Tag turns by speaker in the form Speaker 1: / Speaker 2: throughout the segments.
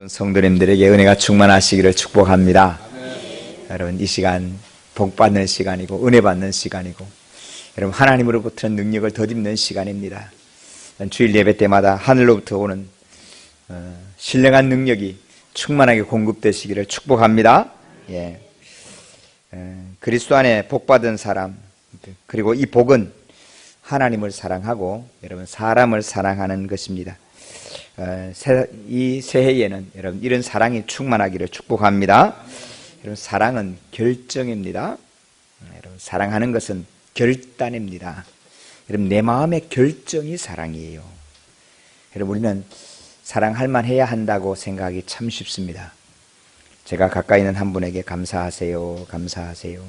Speaker 1: 성도님들에게 은혜가 충만하시기를 축복합니다. 여러분, 이 시간 복 받는 시간이고 은혜 받는 시간이고 여러분 하나님으로부터는 능력을 덧입는 시간입니다. 주일 예배 때마다 하늘로부터 오는 신령한 능력이 충만하게 공급되시기를 축복합니다. 그리스도 안에 복 받은 사람, 그리고 이 복은 하나님을 사랑하고 여러분 사람을 사랑하는 것입니다. 이 새해에는 여러분 이런 사랑이 충만하기를 축복합니다. 여러분 사랑은 결정입니다. 여러분 사랑하는 것은 결단입니다. 여러분 내 마음의 결정이 사랑이에요. 여러분 우리는 사랑할 만해야 한다고 생각하기 참 쉽습니다. 제가 가까이 있는 한 분에게 감사하세요, 감사하세요,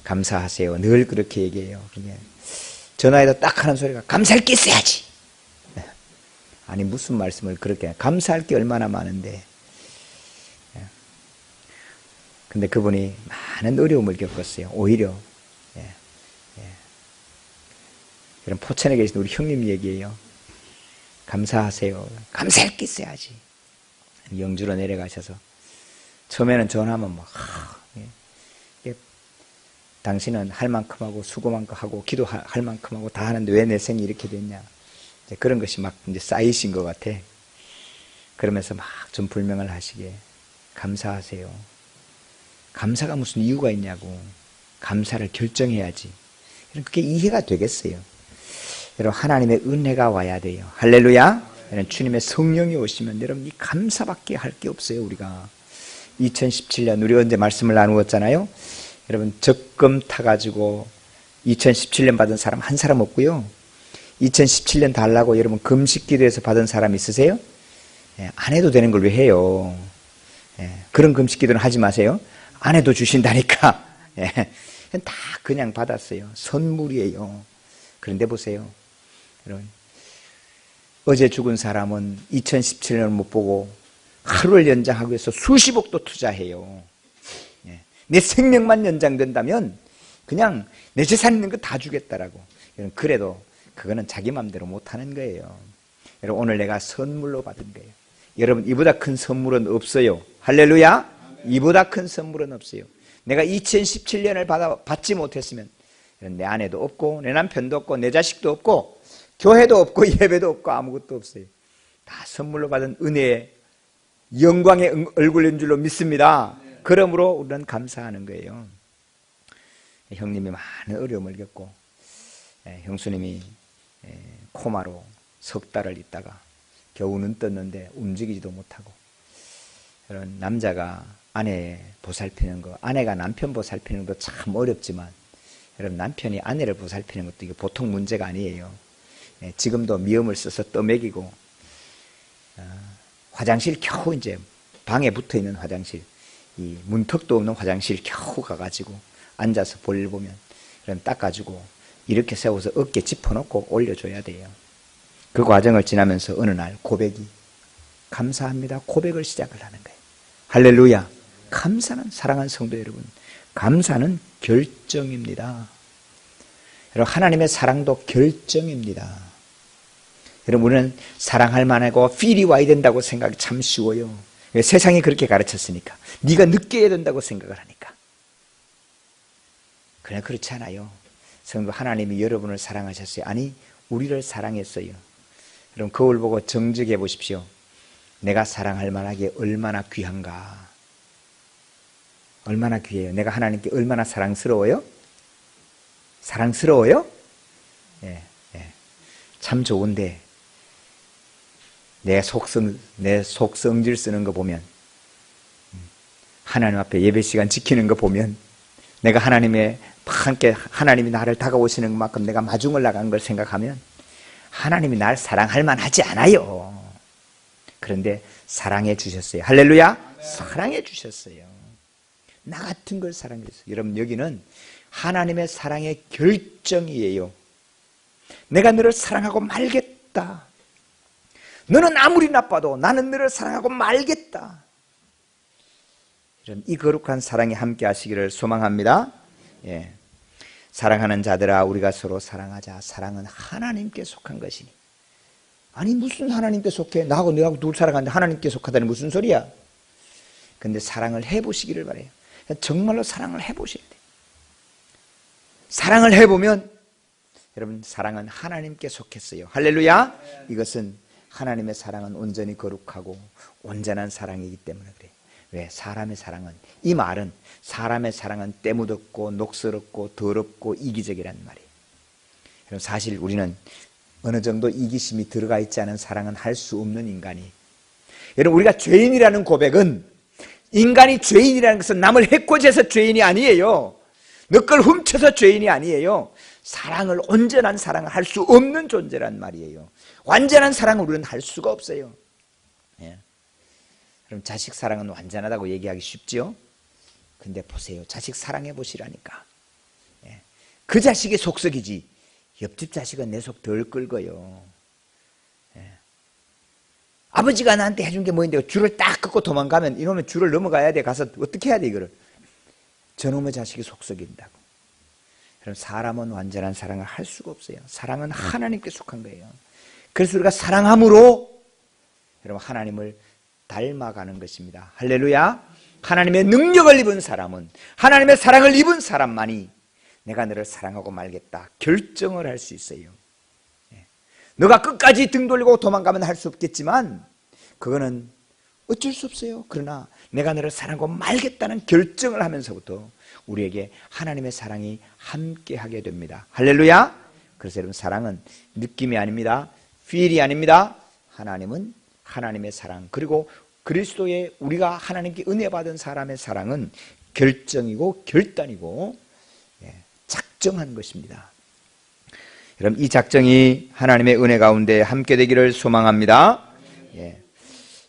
Speaker 1: 감사하세요 늘 그렇게 얘기해요. 전화해도 딱 하는 소리가 감사할 게 있어야지. 아니 무슨 말씀을 그렇게 해. 감사할 게 얼마나 많은데. 근데 그분이 많은 어려움을 겪었어요. 오히려 이런 포천에 계신 우리 형님 얘기예요. 감사하세요. 감사할 게 있어야지. 영주로 내려가셔서 처음에는 전화하면 막 당신은 할 만큼 하고 수고만큼 하고 기도할 만큼 하고 다 하는데 왜 내 생이 이렇게 됐냐. 그런 것이 막 이제 쌓이신 것 같아. 그러면서 막 좀 불명을 하시게. 감사하세요. 감사가 무슨 이유가 있냐고. 감사를 결정해야지. 그게 이해가 되겠어요. 여러분 하나님의 은혜가 와야 돼요. 할렐루야. 여러분 주님의 성령이 오시면 여러분 이 감사밖에 할 게 없어요. 우리가 2017년 우리 언제 말씀을 나누었잖아요. 여러분 적금 타가지고 2017년 받은 사람 한 사람 없고요. 2017년 달라고 여러분 금식 기도에서 받은 사람 있으세요? 안 해도 되는 걸 왜 해요? 그런 금식 기도는 하지 마세요. 안 해도 주신다니까. 다 그냥 받았어요. 선물이에요. 그런데 보세요. 여러분 어제 죽은 사람은 2017년을 못 보고 하루를 연장하기 위해서 수십억도 투자해요. 내 생명만 연장된다면 그냥 내 재산 있는 거 다 주겠다라고. 그래도 그거는 자기 마음대로 못하는 거예요. 여러분 오늘 내가 선물로 받은 거예요. 여러분 이보다 큰 선물은 없어요. 할렐루야. 이보다 큰 선물은 없어요. 내가 2017년을 받지 못했으면 내 아내도 없고 내 남편도 없고 내 자식도 없고 교회도 없고 예배도 없고 아무것도 없어요. 다 선물로 받은 은혜의 영광의 얼굴인 줄로 믿습니다. 그러므로 우리는 감사하는 거예요. 형님이 많은 어려움을 겪고 형수님이 코마로 석 달을 있다가 겨우 눈 떴는데 움직이지도 못하고. 그런 남자가 아내 보살피는 거, 아내가 남편 보살피는 것도 참 어렵지만 여러분 남편이 아내를 보살피는 것도 이게 보통 문제가 아니에요. 지금도 미음을 써서 떠먹이고 화장실 겨우 이제 방에 붙어있는 화장실, 이 문턱도 없는 화장실 겨우 가가지고 앉아서 볼일 보면 그럼 닦아주고 이렇게 세워서 어깨 짚어놓고 올려줘야 돼요. 그 과정을 지나면서 어느 날 고백이 감사합니다. 고백을 시작을 하는 거예요. 할렐루야. 감사는 사랑하는 성도 여러분, 감사는 결정입니다. 여러분 하나님의 사랑도 결정입니다. 여러분 우리는 사랑할 만하고 필이 와야 된다고 생각이 참 쉬워요. 세상이 그렇게 가르쳤으니까. 네가 느껴야 된다고 생각을 하니까. 그러나 그렇지 않아요. 성도 하나님이 여러분을 사랑하셨어요. 아니 우리를 사랑했어요. 여러분 거울 보고 정직해 보십시오. 내가 사랑할 만하게 얼마나 귀한가. 얼마나 귀해요. 내가 하나님께 얼마나 사랑스러워요? 사랑스러워요? 참 좋은데 내 속성질 쓰는 거 보면, 하나님 앞에 예배 시간 지키는 거 보면, 내가 하나님의 함께 하나님이 나를 다가오시는 만큼 내가 마중을 나간 걸 생각하면 하나님이 나를 사랑할 만하지 않아요. 그런데 사랑해 주셨어요. 할렐루야. 사랑해 주셨어요. 나 같은 걸 사랑해 주셨어요. 여러분 여기는 하나님의 사랑의 결정이에요. 내가 너를 사랑하고 말겠다. 너는 아무리 나빠도 나는 너를 사랑하고 말겠다. 이런 이 거룩한 사랑이 함께 하시기를 소망합니다. 사랑하는 자들아 우리가 서로 사랑하자. 사랑은 하나님께 속한 것이니 아니 무슨 하나님께 속해? 나하고 너하고 둘 살아가는데 하나님께 속하다니 무슨 소리야? 근데 사랑을 해보시기를 바래요. 정말로 사랑을 해보셔야 돼요. 사랑을 해보면 여러분 사랑은 하나님께 속했어요. 할렐루야. 이것은 하나님의 사랑은 온전히 거룩하고 온전한 사랑이기 때문에 그래요. 왜? 사람의 사랑은, 이 말은 사람의 사랑은 때묻었고 녹스럽고 더럽고 이기적이란 말이에요. 여러분 사실 우리는 어느 정도 이기심이 들어가 있지 않은 사랑은 할 수 없는 인간이. 여러분 우리가 죄인이라는 고백은, 인간이 죄인이라는 것은 남을 해코지해서 죄인이 아니에요. 너 걸 훔쳐서 죄인이 아니에요. 사랑을, 온전한 사랑을 할 수 없는 존재란 말이에요. 완전한 사랑을 우리는 할 수가 없어요. 예. 그럼 자식 사랑은 완전하다고 얘기하기 쉽지요? 근데 보세요. 자식 사랑해 보시라니까. 예. 그 자식이 속썩이지 옆집 자식은 내 속 덜 긁어요. 예. 아버지가 나한테 해준 게 뭐인데 줄을 딱 긋고 도망가면 이놈의 줄을 넘어가야 돼. 가서 어떻게 해야 돼 이거를. 저놈의 자식이 속썩인다고. 그럼 사람은 완전한 사랑을 할 수가 없어요. 사랑은 하나님께 속한 거예요. 그래서 우리가 사랑함으로 여러분 하나님을 닮아가는 것입니다. 할렐루야. 하나님의 능력을 입은 사람은, 하나님의 사랑을 입은 사람만이 내가 너를 사랑하고 말겠다 결정을 할 수 있어요. 너가 끝까지 등 돌리고 도망가면 할 수 없겠지만 그거는 어쩔 수 없어요. 그러나 내가 너를 사랑하고 말겠다는 결정을 하면서부터 우리에게 하나님의 사랑이 함께하게 됩니다. 할렐루야. 그래서 여러분 사랑은 느낌이 아닙니다. feel이 아닙니다. 하나님은 하나님의 사랑, 그리고 그리스도의 우리가 하나님께 은혜 받은 사람의 사랑은 결정이고 결단이고 작정한 것입니다. 여러분 이 작정이 하나님의 은혜 가운데 함께 되기를 소망합니다.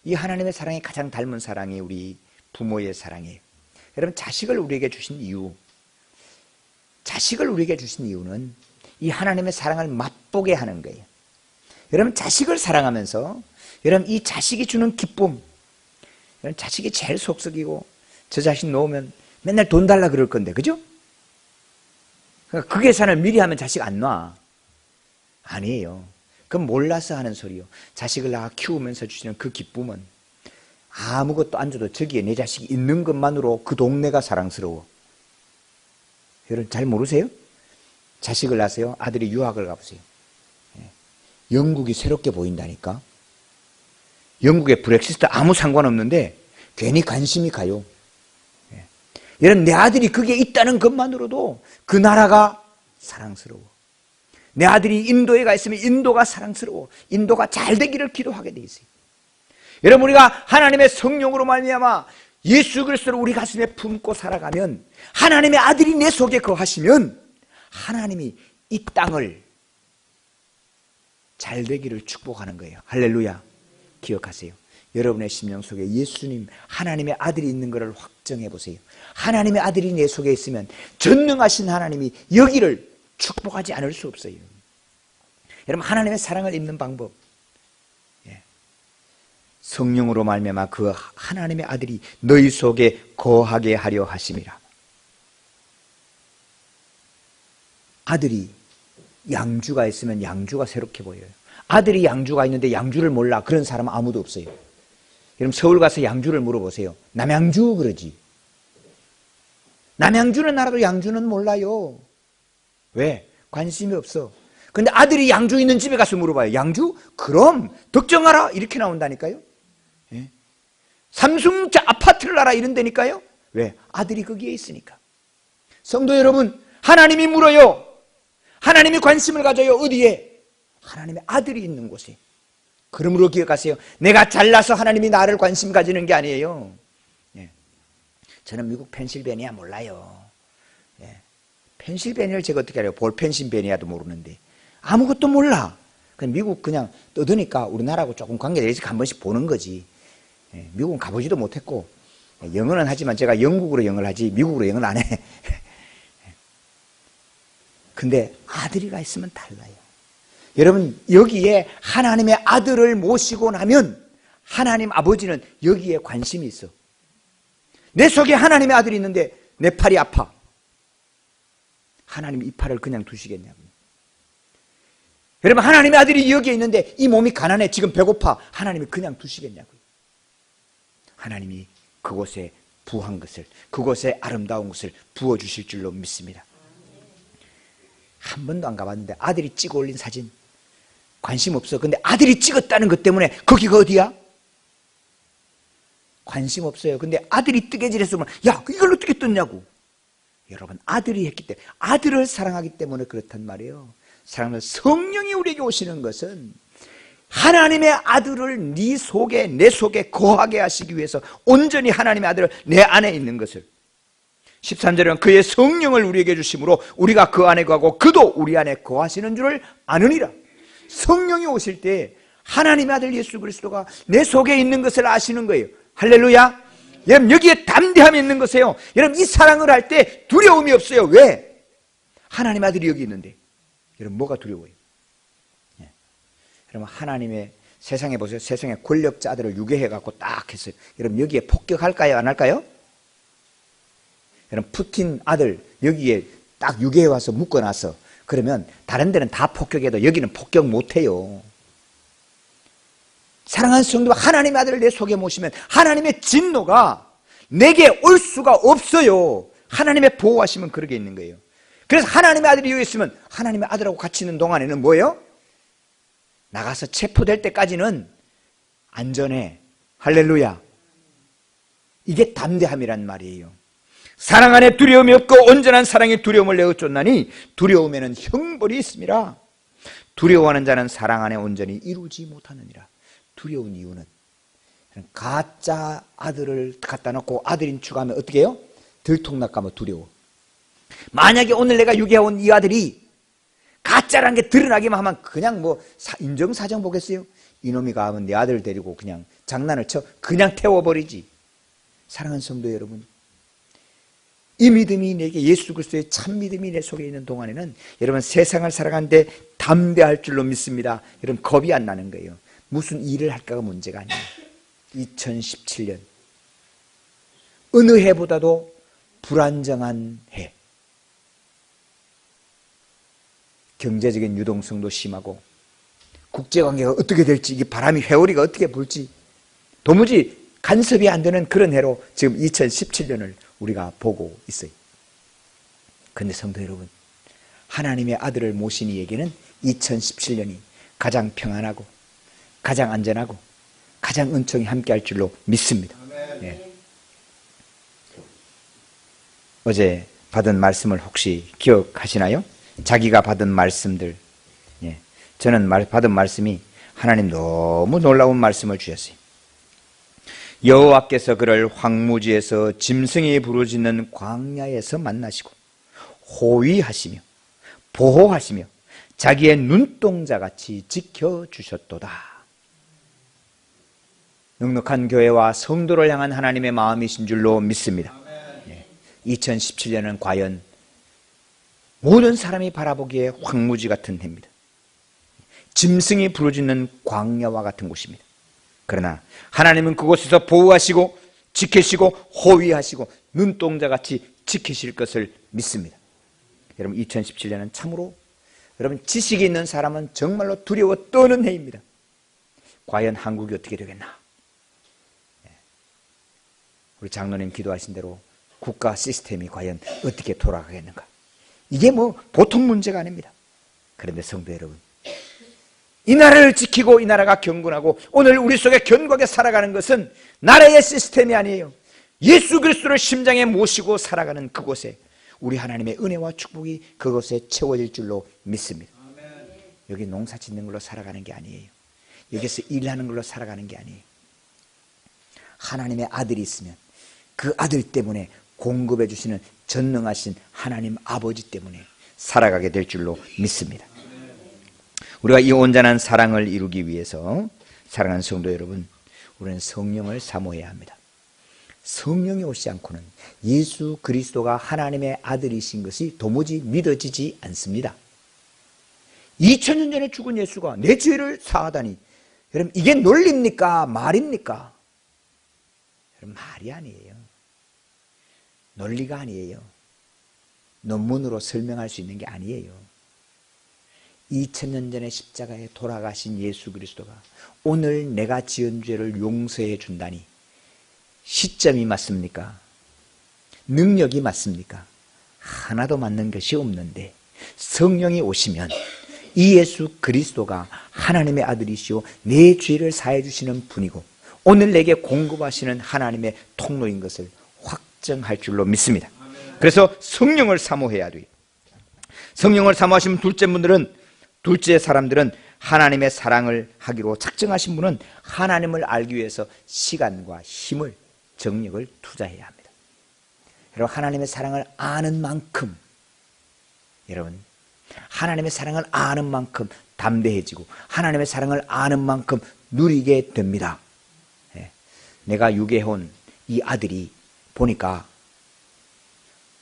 Speaker 1: 이 하나님의 사랑이 가장 닮은 사랑이 우리 부모의 사랑이에요. 여러분 자식을 우리에게 주신 이유, 자식을 우리에게 주신 이유는 이 하나님의 사랑을 맛보게 하는 거예요. 여러분 자식을 사랑하면서 여러분 이 자식이 주는 기쁨, 여러분 자식이 제일 속썩이고 저 자식 놓으면 맨날 돈 달라 그럴 건데 그죠? 그러니까 그 계산을 미리 하면 자식 안 놔. 아니에요. 그건 몰라서 하는 소리요. 자식을 낳아 키우면서 주시는 그 기쁨은 아무것도 안 줘도 저기에 내 자식이 있는 것만으로 그 동네가 사랑스러워. 여러분 잘 모르세요? 자식을 낳으세요. 아들이 유학을 가보세요. 영국이 새롭게 보인다니까. 영국의 브렉시트 아무 상관없는데 괜히 관심이 가요. 여러분 내 아들이 그게 있다는 것만으로도 그 나라가 사랑스러워. 내 아들이 인도에 가 있으면 인도가 사랑스러워. 인도가 잘 되기를 기도하게 돼 있어요. 여러분 우리가 하나님의 성령으로 말미암아 예수 그리스도를 우리 가슴에 품고 살아가면, 하나님의 아들이 내 속에 거하시면 하나님이 이 땅을 잘 되기를 축복하는 거예요. 할렐루야. 기억하세요. 여러분의 심령 속에 예수님 하나님의 아들이 있는 것을 확정해 보세요. 하나님의 아들이 내 속에 있으면 전능하신 하나님이 여기를 축복하지 않을 수 없어요. 여러분 하나님의 사랑을 입는 방법, 성령으로 말미암아 그 하나님의 아들이 너희 속에 거하게 하려 하심이라. 아들이 양주가 있으면 양주가 새롭게 보여요. 아들이 양주가 있는데 양주를 몰라 그런 사람은 아무도 없어요. 여러분 서울 가서 양주를 물어보세요. 남양주 그러지. 남양주는 알아도 양주는 몰라요. 왜? 관심이 없어. 근데 아들이 양주 있는 집에 가서 물어봐요. 양주? 그럼 덕정하라 이렇게 나온다니까요. 삼성자 아파트를 알아 이런다니까요. 왜? 아들이 거기에 있으니까. 성도 여러분, 하나님이 물어요. 하나님이 관심을 가져요. 어디에? 하나님의 아들이 있는 곳에. 그러므로 기억하세요. 내가 잘나서 하나님이 나를 관심 가지는 게 아니에요. 저는 미국 펜실베니아 몰라요. 펜실베니아를 제가 어떻게 알아요? 볼 펜실베니아도 모르는데 아무것도 몰라. 그냥 미국 그냥 떠드니까 우리나라하고 조금 관계가 있으니까 한 번씩 보는 거지. 미국은 가보지도 못했고, 영어는 하지만 제가 영국으로 영어를 하지 미국으로 영어를 안 해. 근데 아들이가 있으면 달라요. 여러분 여기에 하나님의 아들을 모시고 나면 하나님 아버지는 여기에 관심이 있어. 내 속에 하나님의 아들이 있는데 내 팔이 아파. 하나님 이 팔을 그냥 두시겠냐고. 여러분, 하나님의 아들이 여기에 있는데 이 몸이 가난해, 지금 배고파. 하나님이 그냥 두시겠냐고요. 하나님이 그곳에 부한 것을, 그곳에 아름다운 것을 부어주실 줄로 믿습니다. 한 번도 안 가봤는데 아들이 찍어 올린 사진 관심 없어. 근데 아들이 찍었다는 것 때문에 거기가 어디야? 관심 없어요. 근데 아들이 뜨개질했으면 야, 이걸 어떻게 떴냐고. 여러분, 아들이 했기 때문에, 아들을 사랑하기 때문에 그렇단 말이에요. 사랑하는 성령이 우리에게 오시는 것은 하나님의 아들을 네 속에, 내 속에 거하게 하시기 위해서 온전히 하나님의 아들을 내 안에 있는 것을, 13절은 그의 성령을 우리에게 주심으로 우리가 그 안에 거하고 그도 우리 안에 거하시는 줄을 아느니라. 성령이 오실 때 하나님의 아들 예수 그리스도가 내 속에 있는 것을 아시는 거예요. 할렐루야. 여러분, 여기에 담대함이 있는 것이에요. 여러분, 이 사랑을 할 때 두려움이 없어요. 왜? 하나님의 아들이 여기 있는데. 여러분, 뭐가 두려워요? 예. 여러분, 하나님의, 세상에 보세요. 세상에 권력자들을 유괴해갖고 딱 했어요. 여러분, 여기에 폭격할까요? 안 할까요? 여러분, 푸틴 아들 여기에 딱 유괴해와서 묶어놨어. 그러면 다른 데는 다 폭격해도 여기는 폭격 못해요. 사랑하는 성도가 하나님의 아들을 내 속에 모시면 하나님의 진노가 내게 올 수가 없어요. 하나님의 보호하시면 그러게 있는 거예요. 그래서 하나님의 아들이 여기 있으면 하나님의 아들하고 같이 있는 동안에는 뭐예요? 나가서 체포될 때까지는 안전해. 할렐루야. 이게 담대함이란 말이에요. 사랑 안에 두려움이 없고 온전한 사랑이 두려움을 내어 쫓나니 두려움에는 형벌이 있습니다. 두려워하는 자는 사랑 안에 온전히 이루지 못하느니라. 두려운 이유는 가짜 아들을 갖다 놓고 아들인 척하면 어떻게 해요? 들통날까봐 두려워. 만약에 오늘 내가 유괴해온 이 아들이 가짜라는 게 드러나기만 하면 그냥 뭐 인정사정 보겠어요? 이놈이 가면 내 아들 데리고 그냥 장난을 쳐 그냥 태워버리지. 사랑하는 성도 여러분, 이 믿음이 내게, 예수 그리스도의 참 믿음이 내 속에 있는 동안에는 여러분 세상을 살아가는데 담대할 줄로 믿습니다. 여러분, 겁이 안 나는 거예요. 무슨 일을 할까가 문제가 아니에요. 2017년 어느 해보다도 불안정한 해, 경제적인 유동성도 심하고 국제관계가 어떻게 될지, 이게 바람이 회오리가 어떻게 불지 도무지 간섭이 안 되는 그런 해로 지금 2017년을 우리가 보고 있어요. 그런데 성도 여러분, 하나님의 아들을 모신 이에게는 2017년이 가장 평안하고 가장 안전하고 가장 은총이 함께할 줄로 믿습니다. 예. 어제 받은 말씀을 혹시 기억하시나요? 자기가 받은 말씀들. 예. 저는 받은 말씀이 하나님 너무 놀라운 말씀을 주셨어요. 여호와께서 그를 황무지에서 짐승이 부르짖는 광야에서 만나시고 호위하시며 보호하시며 자기의 눈동자같이 지켜주셨도다. 넉넉한 교회와 성도를 향한 하나님의 마음이신 줄로 믿습니다. 2017년은 과연 모든 사람이 바라보기에 황무지 같은 해입니다. 짐승이 부르짖는 광야와 같은 곳입니다. 그러나 하나님은 그곳에서 보호하시고 지키시고 호위하시고 눈동자같이 지키실 것을 믿습니다. 여러분, 2017년은 참으로 여러분 지식이 있는 사람은 정말로 두려워 떠는 해입니다. 과연 한국이 어떻게 되겠나? 우리 장로님 기도하신 대로 국가 시스템이 과연 어떻게 돌아가겠는가? 이게 뭐 보통 문제가 아닙니다. 그런데 성도 여러분, 이 나라를 지키고 이 나라가 경건하고 오늘 우리 속에 견고하게 살아가는 것은 나라의 시스템이 아니에요. 예수 그리스도를 심장에 모시고 살아가는 그곳에 우리 하나님의 은혜와 축복이 그곳에 채워질 줄로 믿습니다. 여기 농사 짓는 걸로 살아가는 게 아니에요. 여기서 일하는 걸로 살아가는 게 아니에요. 하나님의 아들이 있으면 그 아들 때문에 공급해 주시는 전능하신 하나님 아버지 때문에 살아가게 될 줄로 믿습니다. 우리가 이 온전한 사랑을 이루기 위해서 사랑하는 성도 여러분, 우리는 성령을 사모해야 합니다. 성령이 오시지 않고는 예수 그리스도가 하나님의 아들이신 것이 도무지 믿어지지 않습니다. 2000년 전에 죽은 예수가 내 죄를 사하다니, 여러분 이게 논리입니까? 말입니까? 여러분 말이 아니에요. 논리가 아니에요. 논문으로 설명할 수 있는 게 아니에요. 2000년 전에 십자가에 돌아가신 예수 그리스도가 오늘 내가 지은 죄를 용서해 준다니 시점이 맞습니까? 능력이 맞습니까? 하나도 맞는 것이 없는데 성령이 오시면 이 예수 그리스도가 하나님의 아들이시오 내 죄를 사해 주시는 분이고 오늘 내게 공급하시는 하나님의 통로인 것을 확정할 줄로 믿습니다. 그래서 성령을 사모해야 돼요. 성령을 사모하시는 둘째 사람들은 하나님의 사랑을 하기로 작정하신 분은 하나님을 알기 위해서 시간과 힘을 정력을 투자해야 합니다. 여러분 하나님의 사랑을 아는 만큼 여러분 하나님의 사랑을 아는 만큼 담대해지고 하나님의 사랑을 아는 만큼 누리게 됩니다. 내가 유괴해온 이 아들이 보니까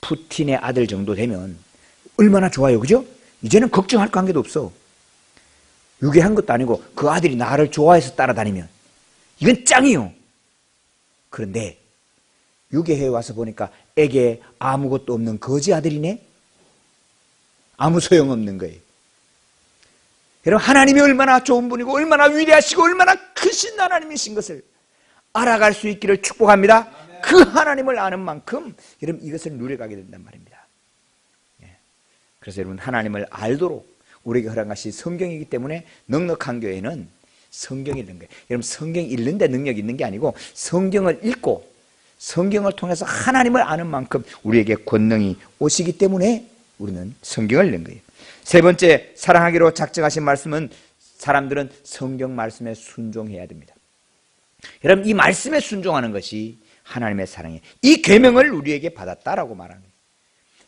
Speaker 1: 푸틴의 아들 정도 되면 얼마나 좋아요, 그죠? 이제는 걱정할 관계도 없어. 유괴한 것도 아니고 그 아들이 나를 좋아해서 따라다니면 이건 짱이요. 그런데 유괴해 와서 보니까 애게 아무것도 없는 거지 아들이네? 아무 소용없는 거예요. 여러분 하나님이 얼마나 좋은 분이고 얼마나 위대하시고 얼마나 크신 하나님이신 것을 알아갈 수 있기를 축복합니다. 그 하나님을 아는 만큼 여러분 이것을 누려가게 된단 말입니다. 그래서 여러분 하나님을 알도록 우리에게 허락하신 성경이기 때문에 넉넉한 교회는 성경 읽는 거예요. 여러분 성경 읽는데 능력이 있는 게 아니고 성경을 읽고 성경을 통해서 하나님을 아는 만큼 우리에게 권능이 오시기 때문에 우리는 성경을 읽는 거예요. 세 번째, 사랑하기로 작정하신 말씀은 사람들은 성경 말씀에 순종해야 됩니다. 여러분 이 말씀에 순종하는 것이 하나님의 사랑이에요. 이 계명을 우리에게 받았다라고 말하는 거예요.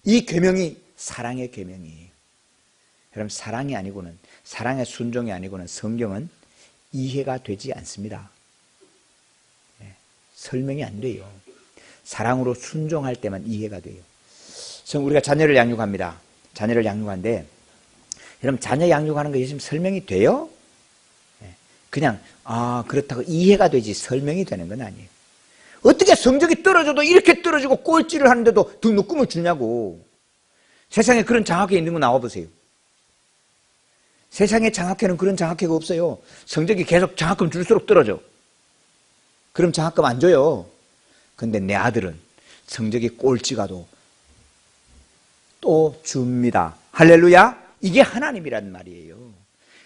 Speaker 1: 이 계명이 사랑의 계명이에요. 여러분 사랑이 아니고는 사랑의 순종이 아니고는 성경은 이해가 되지 않습니다. 설명이 안 돼요. 사랑으로 순종할 때만 이해가 돼요. 우리가 자녀를 양육합니다. 자녀를 양육하는데 여러분 자녀 양육하는 거 요즘 설명이 돼요? 그냥 그렇다고 이해가 되지 설명이 되는 건 아니에요. 어떻게 성적이 떨어져도 이렇게 떨어지고 꼴찌를 하는데도 등록금을 주냐고. 세상에 그런 장학회 있는 거 나와보세요. 세상에 장학회는 그런 장학회가 없어요. 성적이 계속 장학금 줄수록 떨어져. 그럼 장학금 안 줘요. 근데 내 아들은 성적이 꼴찌가도 또 줍니다. 할렐루야. 이게 하나님이란 말이에요.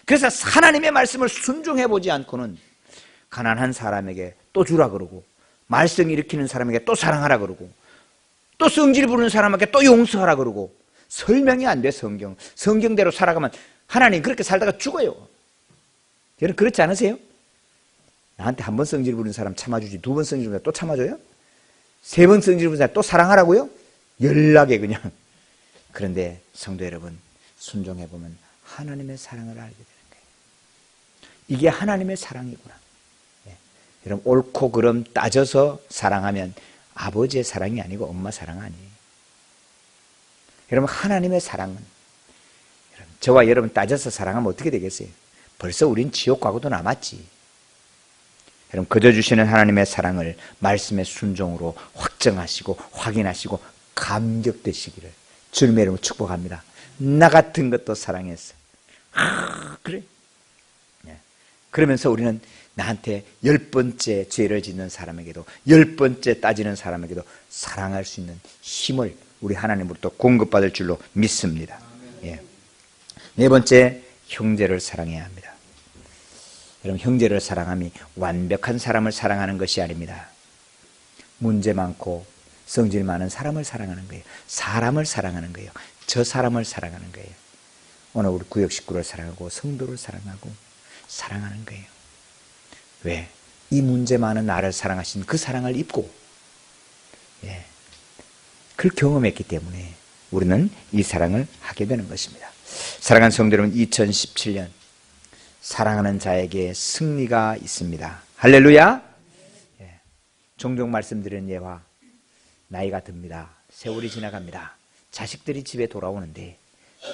Speaker 1: 그래서 하나님의 말씀을 순종해보지 않고는 가난한 사람에게 또 주라 그러고 말썽 일으키는 사람에게 또 사랑하라 그러고 또 성질 부르는 사람에게 또 용서하라 그러고 설명이 안 돼. 성경대로 살아가면 하나님 그렇게 살다가 죽어요. 여러분 그렇지 않으세요? 나한테 한 번 성질 부르는 사람 참아주지 두 번 성질 부르는 사람 또 참아줘요? 세 번 성질 부르는 사람 또 사랑하라고요? 연락에 그냥. 그런데 성도 여러분 순종해보면 하나님의 사랑을 알게 되는 거예요. 이게 하나님의 사랑이구나. 여러분 옳고 그름 따져서 사랑하면 아버지의 사랑이 아니고 엄마 사랑 아니에요. 여러분 하나님의 사랑은 여러분, 저와 여러분 따져서 사랑하면 어떻게 되겠어요? 벌써 우린 지옥 가고도 남았지. 여러분 거저 주시는 하나님의 사랑을 말씀의 순종으로 확정하시고 확인하시고 감격되시기를 주님의 이름으로 축복합니다. 나 같은 것도 사랑했어. 그래? 그러면서 우리는 나한테 10번째 죄를 짓는 사람에게도 10번째 따지는 사람에게도 사랑할 수 있는 힘을 우리 하나님으로부터 공급받을 줄로 믿습니다. 네 번째, 형제를 사랑해야 합니다. 여러분 형제를 사랑함이 완벽한 사람을 사랑하는 것이 아닙니다. 문제 많고 성질 많은 사람을 사랑하는 거예요. 사람을 사랑하는 거예요. 저 사람을 사랑하는 거예요. 오늘 우리 구역 식구를 사랑하고 성도를 사랑하는 거예요. 왜? 이 문제 많은 나를 사랑하신 그 사랑을 입고 그걸 경험했기 때문에 우리는 이 사랑을 하게 되는 것입니다. 사랑하는 성도 여러분, 2017년 사랑하는 자에게 승리가 있습니다. 할렐루야. 종종 말씀드리는 예화, 나이가 듭니다. 세월이 지나갑니다. 자식들이 집에 돌아오는데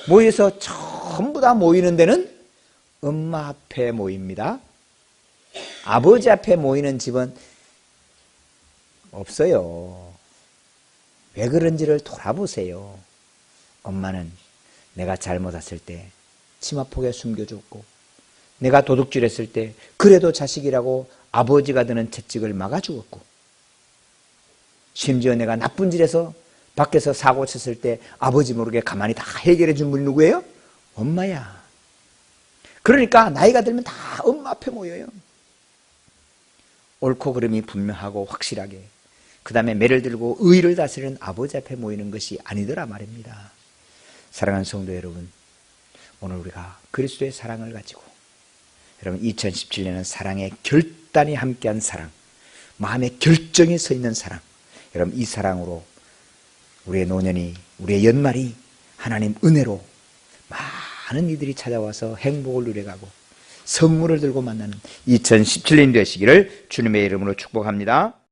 Speaker 1: 모여서 전부 다 모이는 데는 엄마 앞에 모입니다. 아버지 앞에 모이는 집은 없어요. 왜 그런지를 돌아보세요. 엄마는 내가 잘못했을 때 치마폭에 숨겨줬고, 내가 도둑질했을 때 그래도 자식이라고 아버지가 드는 채찍을 막아주었고, 심지어 내가 나쁜 짓해서 밖에서 사고 쳤을 때 아버지 모르게 가만히 다 해결해 준 분이 누구예요? 엄마야. 그러니까 나이가 들면 다 엄마 앞에 모여요. 옳고 그름이 분명하고 확실하게, 그 다음에 매를 들고 의를 다스리는 아버지 앞에 모이는 것이 아니더라 말입니다. 사랑하는 성도 여러분, 오늘 우리가 그리스도의 사랑을 가지고, 여러분 2017년은 사랑의 결단이 함께한 사랑, 마음의 결정이 서 있는 사랑, 여러분 이 사랑으로 우리의 노년이, 우리의 연말이 하나님 은혜로 많은 이들이 찾아와서 행복을 누려가고 선물을 들고 만나는 2017년 되시기를 주님의 이름으로 축복합니다.